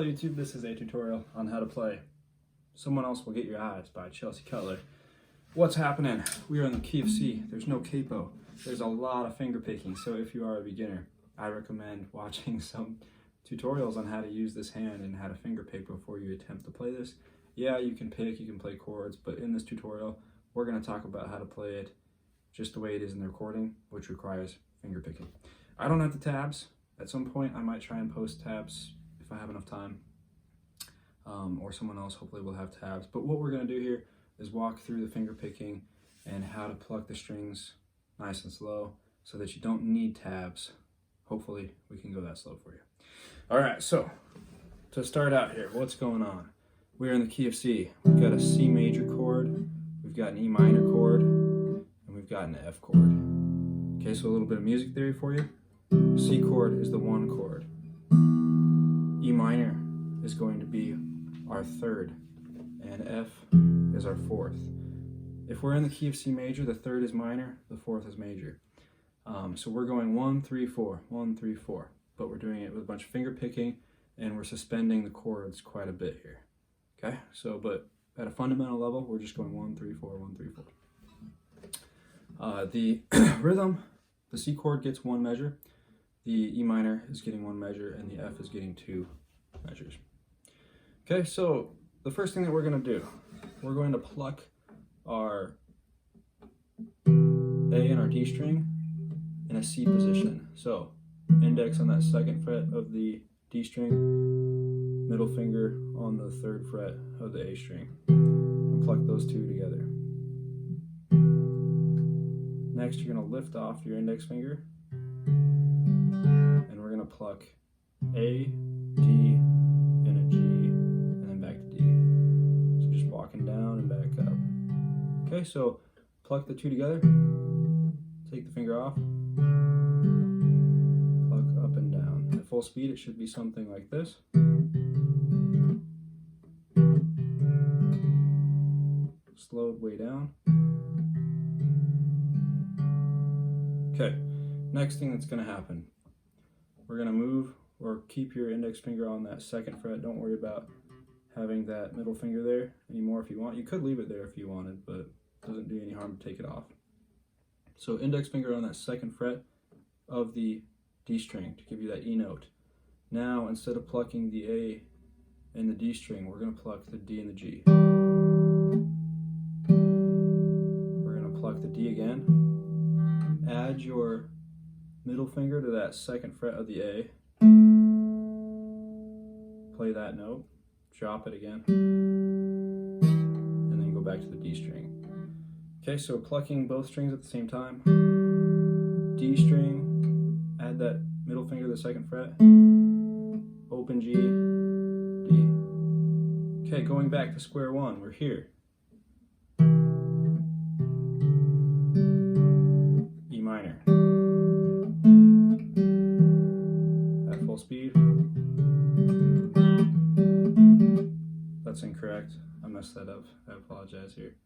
YouTube, this is a tutorial on how to play Someone Else Will Get Your Eyes by Chelsea Cutler. What's happening? We are in the key of C. There's no capo. There's a lot of finger picking, so if you are a beginner, I recommend watching some tutorials on how to use this hand and how to finger pick before you attempt to play this. Yeah, you can pick, you can play chords, but in this tutorial, we're going to talk about how to play it just the way it is in the recording, which requires finger picking. I don't have the tabs. At some point, I might try and post tabs if I have enough time, or someone else hopefully will have tabs. But what we're going to do here is walk through the finger picking and how to pluck the strings nice and slow so that you don't need tabs. Hopefully we can go that slow for you. All right, so to start out here, what's going on? We're in the key of C. We've got a C major chord, we've got an E minor chord, and we've got an F chord. Okay, so a little bit of music theory for you. C chord is the 1 chord. E minor is going to be our 3rd, and F is our 4th. If we're in the key of C major, the 3rd is minor, the 4th is major. So we're going 1, 3, 4, 1, 3, 4, but we're doing it with a bunch of finger picking, and we're suspending the chords quite a bit here. Okay, so but at a fundamental level, we're just going 1, 3, 4, 1, 3, 4. The rhythm, the C chord gets 1 measure, the E minor is getting 1 measure, and the F is getting 2 measures. Okay, so the first thing that we're going to do, we're going to pluck our A and our D string in a C position. So index on that 2nd fret of the D string, middle finger on the 3rd fret of the A string, and pluck those 2 together. Next, you're going to lift off your index finger, and we're going to pluck A, D, and a G, and then back to D. So just walking down and back up. Okay, so pluck the 2 together, take the finger off, pluck up and down. At full speed, it should be something like this. Slowed way down. Okay, next thing that's going to happen, we're going to move or keep your index finger on that 2nd fret. Don't worry about having that middle finger there anymore if you want. You could leave it there if you wanted, but it doesn't do any harm to take it off. So index finger on that 2nd fret of the D string to give you that E note. Now, instead of plucking the A and the D string, we're going to pluck the D and the G. We're going to pluck the D again. Add your middle finger to that 2nd fret of the A. Play that note. Drop it again. And then go back to the D string. Okay, so plucking both strings at the same time. D string, add that middle finger to the 2nd fret. Open G, D. Okay, going back to square one, we're here. E minor. At full speed. That's incorrect. I messed that up. I apologize here.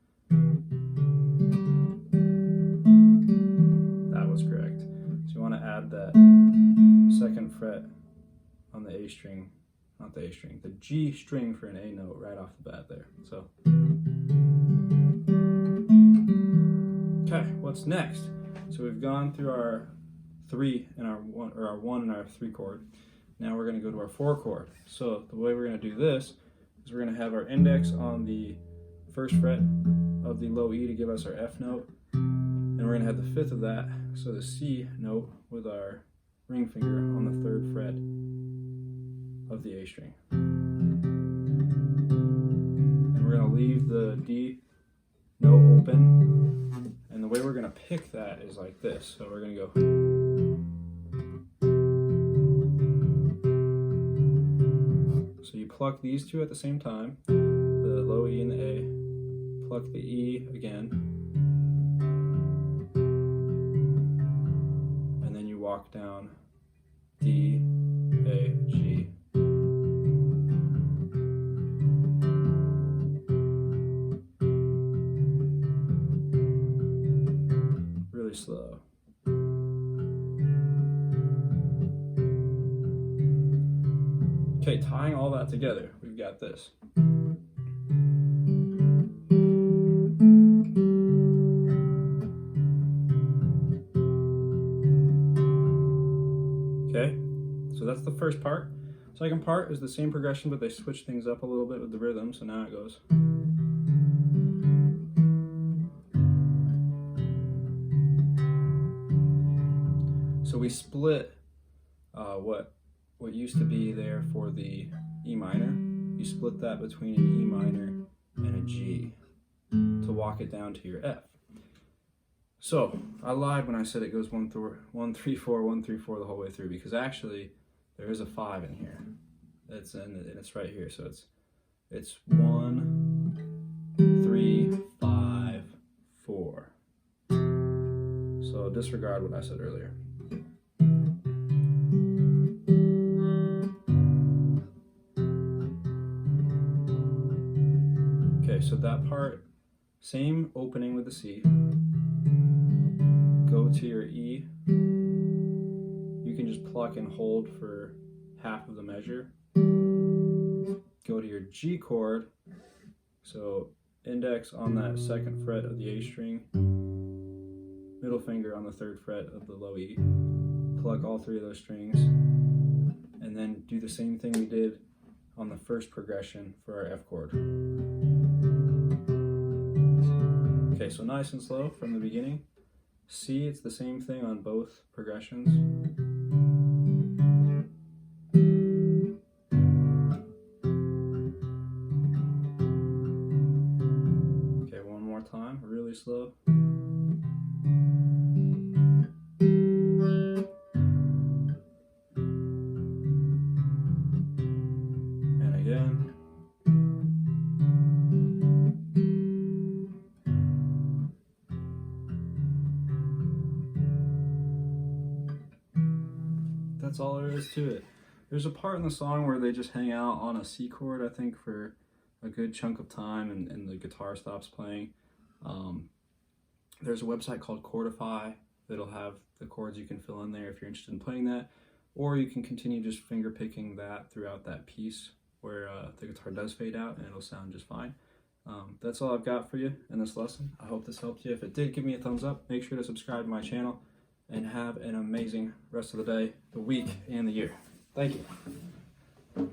That was correct. So you want to add that 2nd fret on the A string, not the A string, the G string for an A note right off the bat there. So, okay, what's next? So we've gone through our 3 and our 1, or our 1 and our 3 chord. Now we're going to go to our 4 chord. So the way we're going to do this is we're going to have our index on the 1st fret of the low E to give us our F note, and we're going to have the 5th of that, so the C note with our ring finger on the 3rd fret of the A string. And we're going to leave the D note open, and the way we're going to pick that is like this. So we're going to go. So you pluck these 2 at the same time, the low E and the A, pluck the E again, and then you walk down D, A, G. Really slow. Okay, tying all that together, we've got this. Okay, so that's the first part. Second part is the same progression, but they switch things up a little bit with the rhythm, so now it goes. So we split what used to be there for the E minor. You split that between an E minor and a G to walk it down to your F. So I lied when I said it goes 1 3 4 1 3 4 the whole way through, because actually there is a 5 in here. And it's right here. So it's 1 3 5 4. So disregard what I said earlier. Okay, so that part, same opening with the C. Go to your E. You can just pluck and hold for half of the measure. Go to your G chord. So index on that 2nd fret of the A string, middle finger on the 3rd fret of the low E. Pluck all 3 of those strings, and then do the same thing we did on the first progression for our F chord. Okay, so nice and slow from the beginning. C, it's the same thing on both progressions. Okay, one more time, really slow. And again. That's all there is to it. There's a part in the song where they just hang out on a C chord, I think, for a good chunk of time, and the guitar stops playing. There's a website called Chordify that'll have the chords you can fill in there if you're interested in playing that, or you can continue just finger picking that throughout that piece where the guitar does fade out, and it'll sound just fine. That's all I've got for you in this lesson. I hope this helped you. If it did, give me a thumbs up. Make sure to subscribe to my channel, and have an amazing rest of the day, the week, and the year. Thank you.